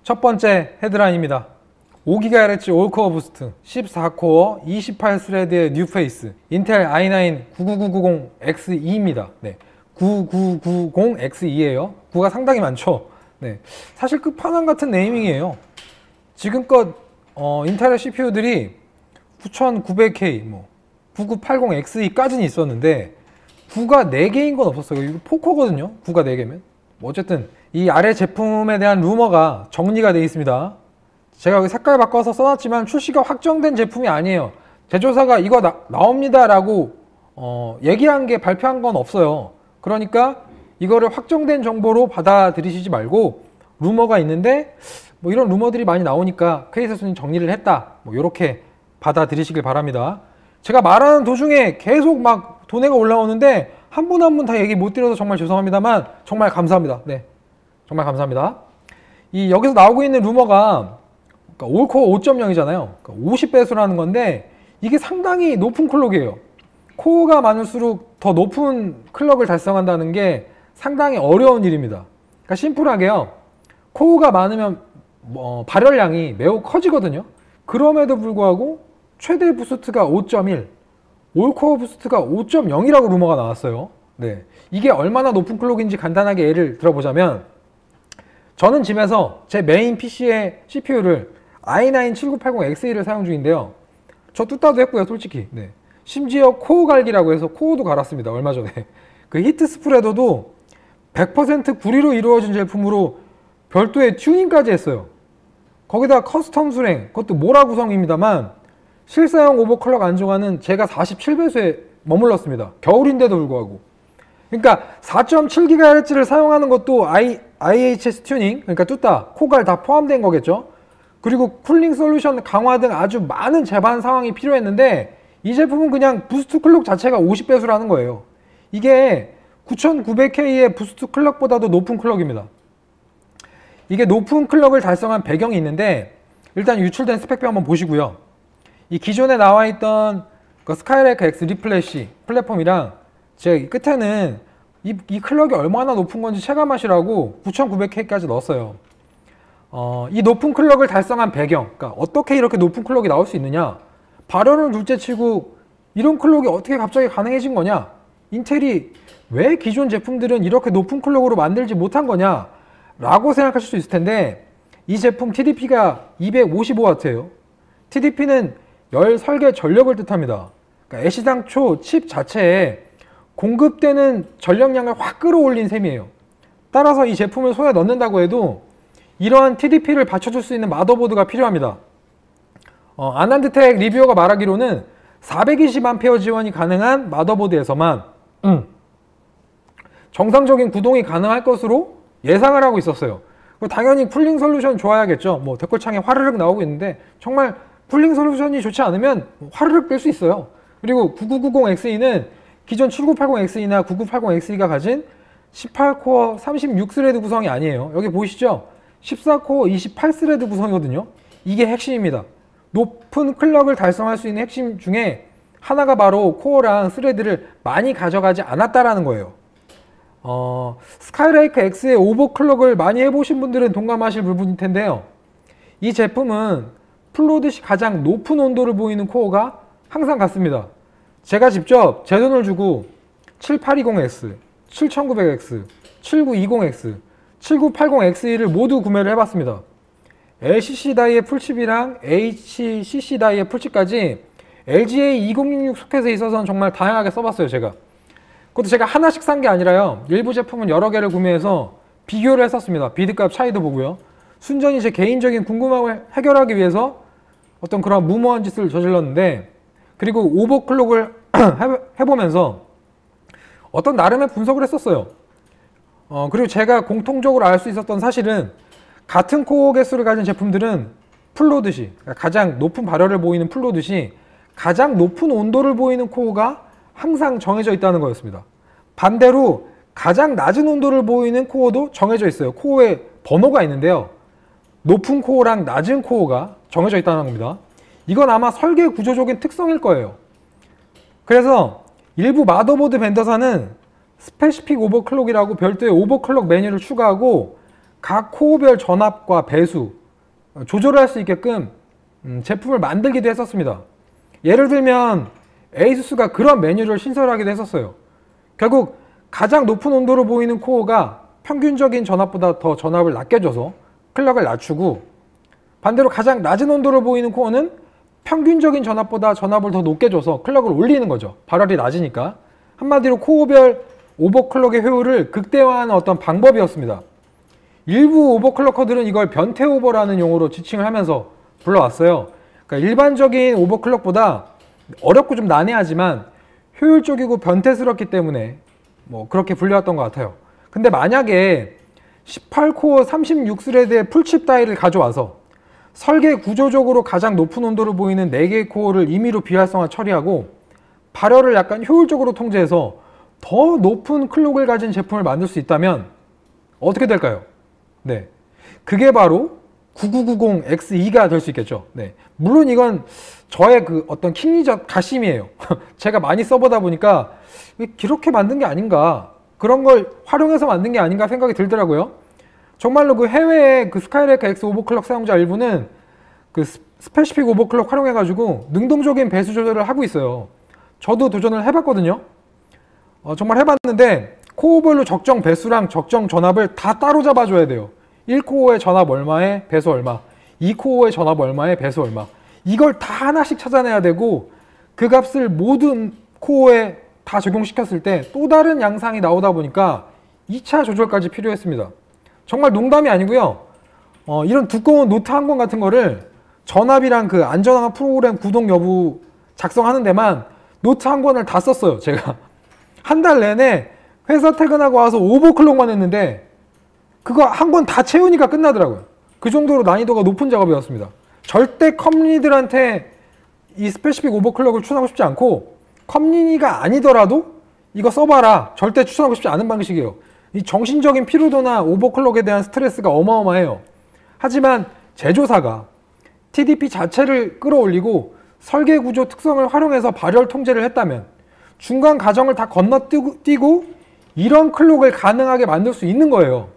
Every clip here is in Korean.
첫 번째 헤드라인입니다. 5GHz 올코어 부스트, 14코어, 28스레드의 뉴페이스, 인텔 i9 99990X2입니다. 네, 9990X2예요. 9가 상당히 많죠. 네, 사실 끝판왕 같은 네이밍이에요. 지금껏 인텔의 CPU들이 9900K, 9980X2까지는 있었는데 9가 4개인 건 없었어요. 이거 포코거든요. 9가 4개면. 어쨌든 이 아래 제품에 대한 루머가 정리가 되어 있습니다. 제가 여기 색깔 바꿔서 써놨지만 출시가 확정된 제품이 아니에요. 제조사가 이거 나옵니다 라고 얘기한 게 발표한 건 없어요. 그러니까 이거를 확정된 정보로 받아들이시지 말고 루머가 있는데 뭐 이런 루머들이 많이 나오니까 KS손이 정리를 했다, 뭐 이렇게 받아들이시길 바랍니다. 제가 말하는 도중에 계속 막 돈해가 올라오는데 한 분 한 분 다 얘기 못 드려서 정말 죄송합니다만 정말 감사합니다. 네, 정말 감사합니다. 이 여기서 나오고 있는 루머가 그러니까 올코어 5.0이잖아요. 그러니까 50배수라는 건데 이게 상당히 높은 클럭이에요. 코어가 많을수록 더 높은 클럭을 달성한다는 게 상당히 어려운 일입니다. 그러니까 심플하게요. 코어가 많으면 발열량이 매우 커지거든요. 그럼에도 불구하고 최대 부스트가 5.1, 올코어 부스트가 5.0이라고 루머가 나왔어요. 네, 이게 얼마나 높은 클럭인지 간단하게 예를 들어보자면 저는 집에서 제 메인 PC의 CPU를 i9 7980X2를 사용 중인데요. 저 뚜따도 했고요, 솔직히. 네. 심지어 코어 갈기라고 해서 코어도 갈았습니다, 얼마 전에. 그 히트 스프레더도 100% 구리로 이루어진 제품으로 별도의 튜닝까지 했어요. 거기다 커스텀 수랭, 그것도 모라 구성입니다만 실사용 오버클럭 안정화는 제가 47배수에 머물렀습니다. 겨울인데도 불구하고. 그러니까 4.7GHz를 사용하는 것도 IHS 튜닝, 그러니까 뚜따, 코갈 다 포함된 거겠죠. 그리고 쿨링 솔루션 강화 등 아주 많은 제반 상황이 필요했는데 이 제품은 그냥 부스트 클럭 자체가 50배수라는 거예요. 이게 9900K의 부스트 클럭보다도 높은 클럭입니다. 이게 높은 클럭을 달성한 배경이 있는데 일단 유출된 스펙표 한번 보시고요. 이 기존에 나와 있던 그 스카이레이크 X 리플래시 플랫폼이랑 제 끝에는 이 클럭이 얼마나 높은 건지 체감하시라고 9900K까지 넣었어요. 이 높은 클럭을 달성한 배경, 그러니까 어떻게 이렇게 높은 클럭이 나올 수 있느냐, 발열을 둘째치고 이런 클럭이 어떻게 갑자기 가능해진 거냐, 인텔이 왜 기존 제품들은 이렇게 높은 클럭으로 만들지 못한 거냐 라고 생각하실 수 있을 텐데 이 제품 TDP가 255W예요. TDP는 열 설계 전력을 뜻합니다. 그러니까 애시당초 칩 자체에 공급되는 전력량을 확 끌어올린 셈이에요. 따라서 이 제품을 손에 넣는다고 해도 이러한 TDP를 받쳐줄 수 있는 마더보드가 필요합니다. 아난드텍 리뷰어가 말하기로는 420A 지원이 가능한 마더보드에서만 정상적인 구동이 가능할 것으로 예상을 하고 있었어요. 당연히 쿨링 솔루션 좋아야겠죠. 뭐 댓글창에 화르륵 나오고 있는데 정말 쿨링 솔루션이 좋지 않으면 화르륵 뺄 수 있어요. 그리고 9990X2는 기존 7980X2나 9980X2가 가진 18코어 36스레드 구성이 아니에요. 여기 보이시죠? 14코어 28스레드 구성이거든요. 이게 핵심입니다. 높은 클럭을 달성할 수 있는 핵심 중에 하나가 바로 코어랑 스레드를 많이 가져가지 않았다라는 거예요. 스카이레이크 X의 오버클럭을 많이 해보신 분들은 동감하실 부분일 텐데요. 이 제품은 플로드시 가장 높은 온도를 보이는 코어가 항상 같습니다. 제가 직접 제 돈을 주고 7820X, 7900X, 7920X, 7980X2를 모두 구매를 해봤습니다. LCC 다이의 풀칩이랑 HCC 다이의 풀칩까지 LGA 2066 소켓에 있어서는 정말 다양하게 써봤어요, 제가. 그것도 제가 하나씩 산 게 아니라요. 일부 제품은 여러 개를 구매해서 비교를 했었습니다. 비드값 차이도 보고요. 순전히 제 개인적인 궁금함을 해결하기 위해서 어떤 그런 무모한 짓을 저질렀는데, 그리고 오버클럭을 해보면서 어떤 나름의 분석을 했었어요. 그리고 제가 공통적으로 알 수 있었던 사실은 같은 코어 개수를 가진 제품들은 플로드시, 가장 높은 발열을 보이는 플로드시, 가장 높은 온도를 보이는 코어가 항상 정해져 있다는 거였습니다. 반대로 가장 낮은 온도를 보이는 코어도 정해져 있어요. 코어에 번호가 있는데요. 높은 코어랑 낮은 코어가 정해져 있다는 겁니다. 이건 아마 설계 구조적인 특성일 거예요. 그래서 일부 마더보드 벤더사는 스페시픽 오버클럭이라고 별도의 오버클럭 메뉴를 추가하고 각 코어별 전압과 배수 조절을 할 수 있게끔 제품을 만들기도 했었습니다. 예를 들면 에이수스가 그런 메뉴를 신설하기도 했었어요. 결국 가장 높은 온도로 보이는 코어가 평균적인 전압보다 더 전압을 낮게 줘서 클럭을 낮추고, 반대로 가장 낮은 온도로 보이는 코어는 평균적인 전압보다 전압을 더 높게 줘서 클럭을 올리는 거죠. 발열이 낮으니까. 한마디로 코어별 오버클럭의 효율을 극대화하는 어떤 방법이었습니다. 일부 오버클럭커들은 이걸 변태 오버라는 용어로 지칭을 하면서 불러왔어요. 그러니까 일반적인 오버클럭보다 어렵고 좀 난해하지만 효율적이고 변태스럽기 때문에 뭐 그렇게 불려왔던 것 같아요. 근데 만약에 18코어 36스레드의 풀칩 다이를 가져와서 설계 구조적으로 가장 높은 온도를 보이는 4개의 코어를 임의로 비활성화 처리하고 발열을 약간 효율적으로 통제해서 더 높은 클럭을 가진 제품을 만들 수 있다면 어떻게 될까요? 네, 그게 바로 9990X2가 될 수 있겠죠. 네, 물론 이건 저의 그 어떤 킹리적 가심이에요. 제가 많이 써보다 보니까 이렇게 만든 게 아닌가, 그런 걸 활용해서 만든 게 아닌가 생각이 들더라고요. 정말로 그 해외의 그 스카이레이크 X 오버클럭 사용자 일부는 그 스페시픽 오버클럭 활용해가지고 능동적인 배수 조절을 하고 있어요. 저도 도전을 해봤거든요. 정말 해봤는데 코어별로 적정 배수랑 적정 전압을 다 따로 잡아줘야 돼요. 1코어의 전압 얼마에 배수 얼마, 2코어의 전압 얼마에 배수 얼마, 이걸 다 하나씩 찾아내야 되고 그 값을 모든 코어에 다 적용시켰을 때 또 다른 양상이 나오다 보니까 2차 조절까지 필요했습니다. 정말 농담이 아니고요. 이런 두꺼운 노트 한 권 같은 거를 전압이랑 그 안전한 프로그램 구동 여부 작성하는 데만 노트 한 권을 다 썼어요. 제가 한 달 내내 회사 퇴근하고 와서 오버클럭만 했는데 그거 한 권 다 채우니까 끝나더라고요. 그 정도로 난이도가 높은 작업이었습니다. 절대 컴리들한테 이 스페시픽 오버클럭을 추천하고 싶지 않고, 컴리니가 아니더라도 이거 써봐라 절대 추천하고 싶지 않은 방식이에요. 이 정신적인 피로도나 오버클럭에 대한 스트레스가 어마어마해요. 하지만 제조사가 TDP 자체를 끌어올리고 설계 구조 특성을 활용해서 발열 통제를 했다면, 중간 과정을 다 건너뛰고 이런 클럭을 가능하게 만들 수 있는 거예요.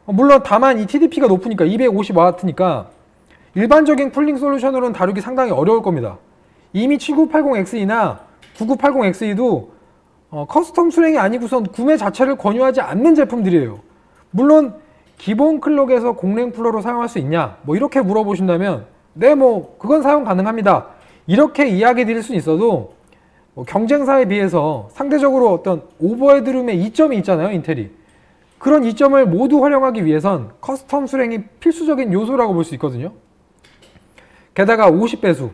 물론 다만 이 TDP가 높으니까 250W니까 일반적인 쿨링 솔루션으로는 다루기 상당히 어려울 겁니다. 이미 7980X2나 9980X2도 커스텀 수랭이 아니고선 구매 자체를 권유하지 않는 제품들이에요. 물론 기본 클럭에서 공랭 플러로 사용할 수 있냐, 뭐 이렇게 물어보신다면 네, 뭐 그건 사용 가능합니다, 이렇게 이야기 드릴 수는 있어도 경쟁사에 비해서 상대적으로 어떤 오버헤드룸의 이점이 있잖아요, 인텔이. 그런 이점을 모두 활용하기 위해선 커스텀 수랭이 필수적인 요소라고 볼 수 있거든요. 게다가 50배수,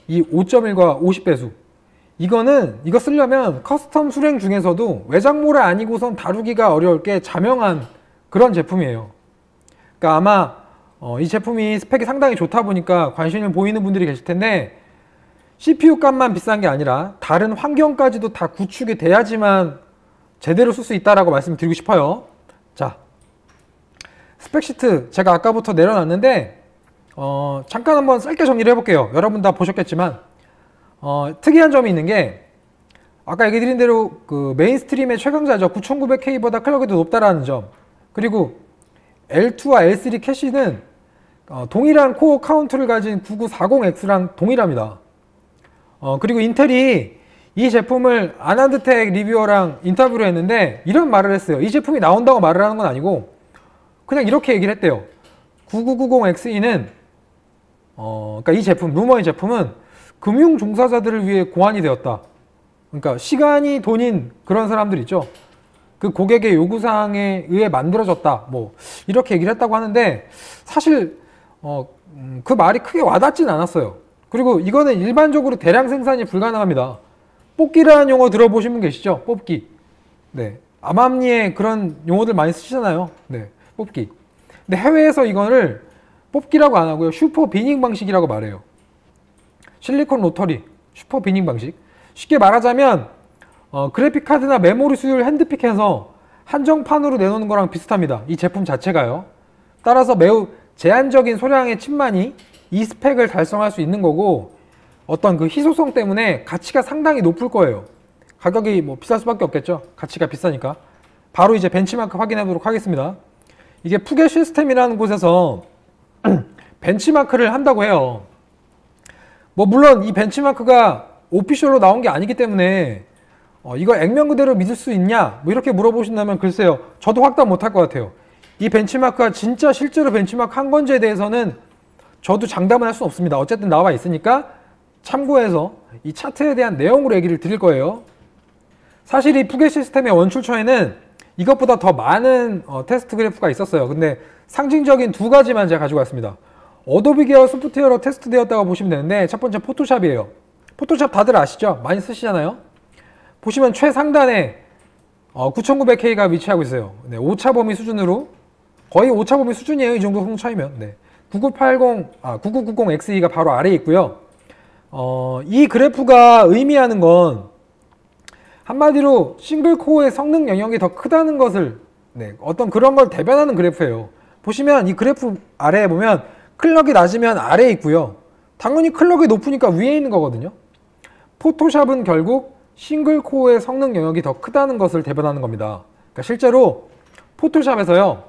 이 5.1과 50배수, 이거 쓰려면 커스텀 수랭 중에서도 외장모래 아니고선 다루기가 어려울 게 자명한 그런 제품이에요. 그러니까 아마 이 제품이 스펙이 상당히 좋다 보니까 관심을 보이는 분들이 계실 텐데, CPU 값만 비싼 게 아니라 다른 환경까지도 다 구축이 돼야지만 제대로 쓸 수 있다라고 말씀드리고 싶어요. 자, 스펙시트 제가 아까부터 내려놨는데 잠깐 한번 짧게 정리를 해볼게요. 여러분 다 보셨겠지만 특이한 점이 있는 게, 아까 얘기 드린 대로 그 메인스트림의 최강자죠. 9900K보다 클럭이 더 높다라는 점, 그리고 L2와 L3 캐시는 동일한 코어 카운트를 가진 9940X랑 동일합니다. 그리고 인텔이 이 제품을 아난드텍 리뷰어랑 인터뷰를 했는데 이런 말을 했어요. 이 제품이 나온다고 말을 하는 건 아니고 그냥 이렇게 얘기를 했대요. 9990X2는 그러니까 이 제품, 루머의 제품은 금융 종사자들을 위해 고안이 되었다. 그러니까 시간이 돈인 그런 사람들 있죠. 그 고객의 요구사항에 의해 만들어졌다, 뭐 이렇게 얘기를 했다고 하는데, 사실 그 말이 크게 와닿진 않았어요. 그리고 이거는 일반적으로 대량 생산이 불가능합니다. 뽑기라는 용어 들어보신 분 계시죠? 뽑기. 네, 암암리에 그런 용어들 많이 쓰시잖아요. 네, 뽑기. 근데 해외에서 이거를 뽑기라고 안 하고요, 슈퍼 비닝 방식이라고 말해요. 실리콘 로터리, 슈퍼 비닝 방식. 쉽게 말하자면 그래픽 카드나 메모리 수율 핸드픽해서 한정판으로 내놓는 거랑 비슷합니다. 이 제품 자체가요. 따라서 매우 제한적인 소량의 칩만이 이 스펙을 달성할 수 있는 거고, 어떤 그 희소성 때문에 가치가 상당히 높을 거예요. 가격이 뭐 비쌀 수밖에 없겠죠. 가치가 비싸니까. 바로 이제 벤치마크 확인해 보도록 하겠습니다. 이게 푸겟 시스템이라는 곳에서 벤치마크를 한다고 해요. 뭐 물론 이 벤치마크가 오피셜로 나온 게 아니기 때문에 이거 액면 그대로 믿을 수 있냐? 뭐 이렇게 물어보신다면 글쎄요. 저도 확답 못할 것 같아요. 이 벤치마크가 진짜 실제로 벤치마크 한 건지에 대해서는 저도 장담은 할 수 없습니다. 어쨌든 나와 있으니까 참고해서 이 차트에 대한 내용으로 얘기를 드릴 거예요. 사실 이 푸겟 시스템의 원출처에는 이것보다 더 많은 테스트 그래프가 있었어요. 근데 상징적인 두 가지만 제가 가지고 왔습니다. 어도비 계열 소프트웨어로 테스트되었다고 보시면 되는데 첫 번째 포토샵이에요. 포토샵 다들 아시죠? 많이 쓰시잖아요. 보시면 최상단에 9900K가 위치하고 있어요. 네, 오차 범위 수준으로 거의 오차 범위 수준이에요. 이 정도 송차이면. 네. 9990XE가 바로 아래에 있고요. 이 그래프가 의미하는 건 한마디로 싱글코어의 성능 영역이 더 크다는 것을 어떤 그런 걸 대변하는 그래프예요. 보시면 이 그래프 아래에 보면 클럭이 낮으면 아래에 있고요. 당연히 클럭이 높으니까 위에 있는 거거든요. 포토샵은 결국 싱글코어의 성능 영역이 더 크다는 것을 대변하는 겁니다. 그러니까 실제로 포토샵에서요.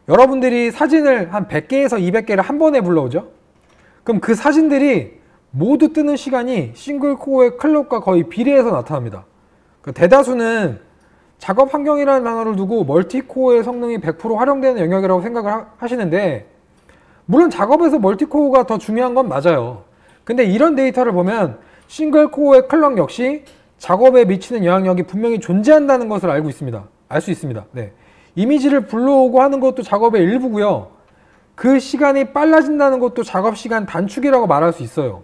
여러분들이 사진을 한 100개에서 200개를 한 번에 불러오죠. 그럼 그 사진들이 모두 뜨는 시간이 싱글코어의 클럭과 거의 비례해서 나타납니다. 대다수는 작업 환경이라는 단어를 두고 멀티코어의 성능이 100% 활용되는 영역이라고 생각을 하시는데 물론 작업에서 멀티코어가 더 중요한 건 맞아요. 근데 이런 데이터를 보면 싱글코어의 클럭 역시 작업에 미치는 영향력이 분명히 존재한다는 것을 알 수 있습니다. 네. 이미지를 불러오고 하는 것도 작업의 일부고요. 그 시간이 빨라진다는 것도 작업 시간 단축이라고 말할 수 있어요.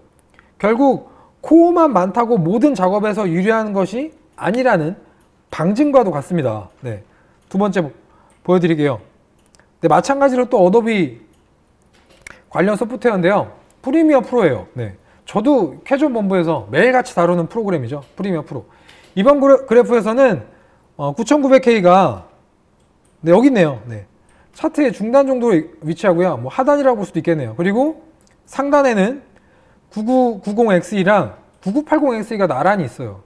결국 코어만 많다고 모든 작업에서 유리한 것이 아니라는 방증과도 같습니다. 네. 두 번째 보여드릴게요. 네, 마찬가지로 또 어도비 관련 소프트웨어인데요. 프리미어 프로예요. 네. 저도 캐주얼 본부에서 매일같이 다루는 프로그램이죠. 프리미어 프로. 이번 그래프에서는 9900K가 네, 여기 있네요. 네. 차트의 중단 정도로 위치하고요. 뭐 하단이라고 볼 수도 있겠네요. 그리고 상단에는 9990XE랑 9980XE가 나란히 있어요.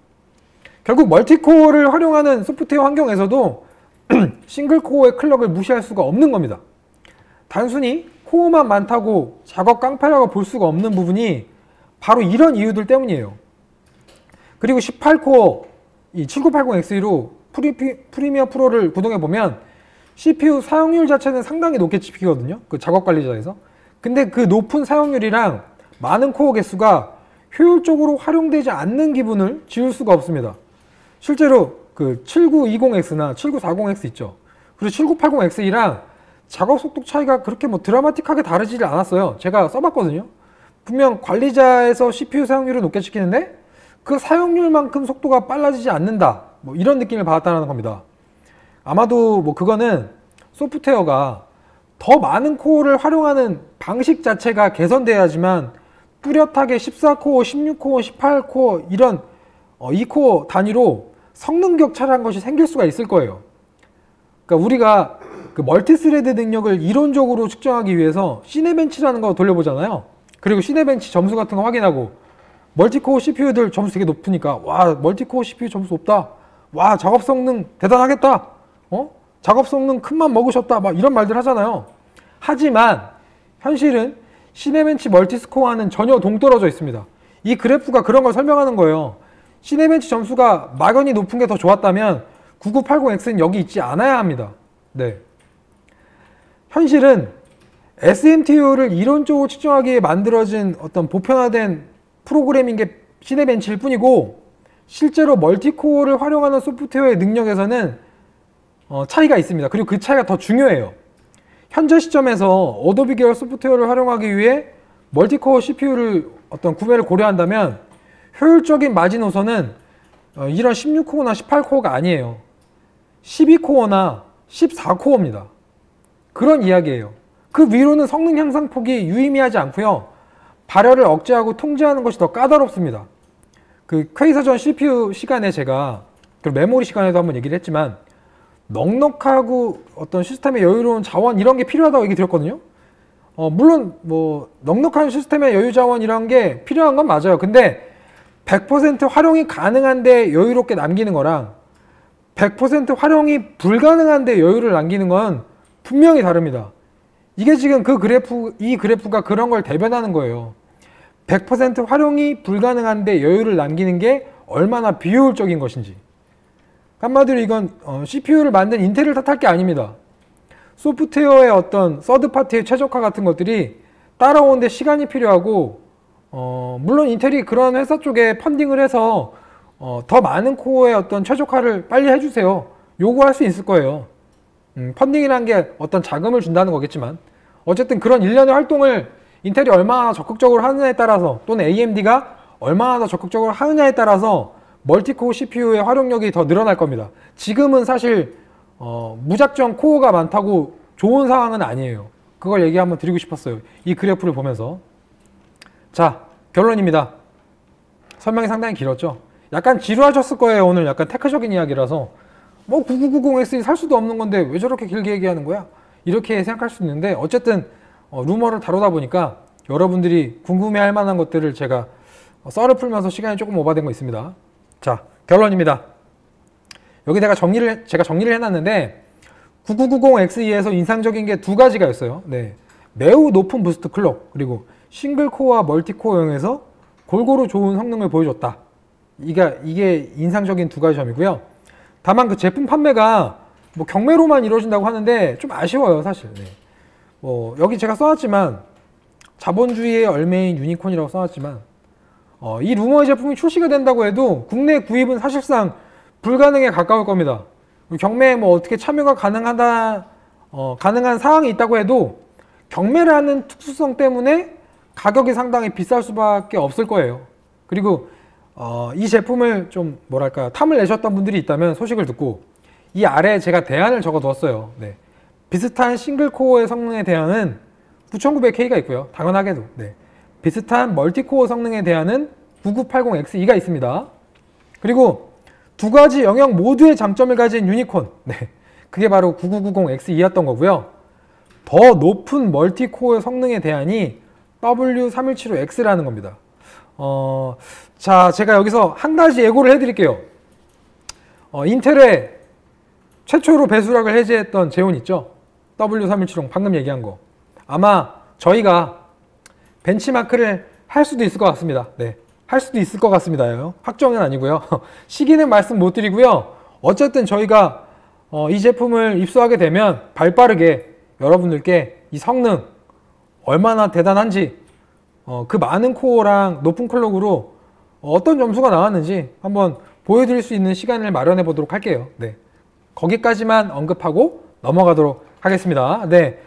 결국 멀티코어를 활용하는 소프트웨어 환경에서도 싱글코어의 클럭을 무시할 수가 없는 겁니다. 단순히 코어만 많다고 작업 깡패라고 볼 수가 없는 부분이 바로 이런 이유들 때문이에요. 그리고 18코어 이 7980XE로 프리미어 프로를 구동해 보면 CPU 사용률 자체는 상당히 높게 찍히거든요. 그 작업 관리자에서. 근데 그 높은 사용률이랑 많은 코어 개수가 효율적으로 활용되지 않는 기분을 지울 수가 없습니다. 실제로 그 7920X나 7940X 있죠. 그리고 7980XE랑 작업 속도 차이가 그렇게 뭐 드라마틱하게 다르지 않았어요. 제가 써봤거든요. 분명 관리자에서 CPU 사용률을 높게 시키는데 그 사용률만큼 속도가 빨라지지 않는다. 뭐 이런 느낌을 받았다는 겁니다. 아마도 뭐 그거는 소프트웨어가 더 많은 코어를 활용하는 방식 자체가 개선돼야지만 뚜렷하게 14코어, 16코어, 18코어 이런 2코어 단위로 성능 격차라는 것이 생길 수가 있을 거예요. 그러니까 우리가 그 멀티스레드 능력을 이론적으로 측정하기 위해서 시네벤치라는 거 돌려보잖아요. 그리고 시네벤치 점수 같은 거 확인하고 멀티코어 CPU들 점수 되게 높으니까 와 멀티코어 CPU 점수 높다. 와 작업 성능 대단하겠다. 작업 성능 큰맘 먹으셨다. 막 이런 말들 하잖아요. 하지만 현실은 시네벤치 멀티스코어와는 전혀 동떨어져 있습니다. 이 그래프가 그런 걸 설명하는 거예요. 시네벤치 점수가 막연히 높은 게 더 좋았다면 9980X는 여기 있지 않아야 합니다. 네. 현실은 SMTU를 이론적으로 측정하기에 만들어진 어떤 보편화된 프로그래밍 게 시네벤치일 뿐이고 실제로 멀티코어를 활용하는 소프트웨어의 능력에서는 차이가 있습니다. 그리고 그 차이가 더 중요해요. 현재 시점에서 어도비 계열 소프트웨어를 활용하기 위해 멀티코어 CPU를 어떤 구매를 고려한다면 효율적인 마지노선은 이런 16코어나 18코어가 아니에요. 12코어나 14코어입니다. 그런 이야기예요. 그 위로는 성능 향상폭이 유의미하지 않고요. 발열을 억제하고 통제하는 것이 더 까다롭습니다. 그 퀘이사 전 CPU 시간에 제가 그리고 메모리 시간에도 한번 얘기를 했지만 넉넉하고 어떤 시스템의 여유로운 자원 이런 게 필요하다고 얘기 드렸거든요. 물론 뭐 넉넉한 시스템의 여유 자원이란 게 필요한 건 맞아요. 근데 100% 활용이 가능한데 여유롭게 남기는 거랑 100% 활용이 불가능한데 여유를 남기는 건 분명히 다릅니다. 이게 지금 이 그래프가 그런 걸 대변하는 거예요. 100% 활용이 불가능한데 여유를 남기는 게 얼마나 비효율적인 것인지. 한마디로 이건 CPU를 만든 인텔을 탓할 게 아닙니다. 소프트웨어의 어떤 서드파티의 최적화 같은 것들이 따라오는데 시간이 필요하고 물론 인텔이 그런 회사 쪽에 펀딩을 해서 더 많은 코어의 어떤 최적화를 빨리 해주세요. 요구할 수 있을 거예요. 펀딩이란 게 어떤 자금을 준다는 거겠지만 어쨌든 그런 일련의 활동을 인텔이 얼마나 적극적으로 하느냐에 따라서 또는 AMD가 얼마나 더 적극적으로 하느냐에 따라서 멀티코어 CPU의 활용력이 더 늘어날 겁니다. 지금은 사실 무작정 코어가 많다고 좋은 상황은 아니에요. 그걸 얘기 한번 드리고 싶었어요. 이 그래프를 보면서. 자, 결론입니다. 설명이 상당히 길었죠. 약간 지루하셨을 거예요. 오늘 약간 테크적인 이야기라서 뭐 9990X 살 수도 없는 건데 왜 저렇게 길게 얘기하는 거야? 이렇게 생각할 수 있는데 어쨌든 루머를 다루다 보니까 여러분들이 궁금해할 만한 것들을 제가 썰을 풀면서 시간이 조금 오버된 거 있습니다. 자, 결론입니다. 여기 제가 정리를 해놨는데 9990Xe에서 인상적인 게 두 가지가 있어요. 네, 매우 높은 부스트 클럭 그리고 싱글코어와 멀티코어용에서 골고루 좋은 성능을 보여줬다. 이게 인상적인 두 가지 점이고요. 다만 그 제품 판매가 뭐 경매로만 이루어진다고 하는데 좀 아쉬워요, 사실. 네. 뭐 여기 제가 써놨지만 자본주의의 얼매인 유니콘이라고 써놨지만 이 루머의 제품이 출시가 된다고 해도 국내 구입은 사실상 불가능에 가까울 겁니다. 경매에 뭐 어떻게 참여가 가능한 사항이 있다고 해도 경매를 하는 특수성 때문에 가격이 상당히 비쌀 수밖에 없을 거예요. 그리고 이 제품을 좀 뭐랄까 탐을 내셨던 분들이 있다면 소식을 듣고 이 아래에 제가 대안을 적어 두었어요. 네. 비슷한 싱글코어의 성능에 대한은 9900K가 있고요. 당연하게도 비슷한 멀티코어 성능에 대한은 9980Xe가 있습니다. 그리고 두 가지 영역 모두의 장점을 가진 유니콘, 그게 바로 9990Xe였던 거고요. 더 높은 멀티코어 성능에 대한이 W3175X라는 겁니다. 자, 제가 여기서 한 가지 예고를 해드릴게요. 인텔의 최초로 배수락을 해제했던 제온 있죠? W3175 방금 얘기한 거. 아마 저희가 벤치마크를 할 수도 있을 것 같습니다. 네, 할 수도 있을 것 같습니다. 확정은 아니고요. 시기는 말씀 못 드리고요. 어쨌든 저희가 이 제품을 입수하게 되면 발빠르게 여러분들께 이 성능 얼마나 대단한지 그 많은 코어랑 높은 클럭으로 어떤 점수가 나왔는지 한번 보여드릴 수 있는 시간을 마련해 보도록 할게요. 네, 거기까지만 언급하고 넘어가도록 하겠습니다. 네,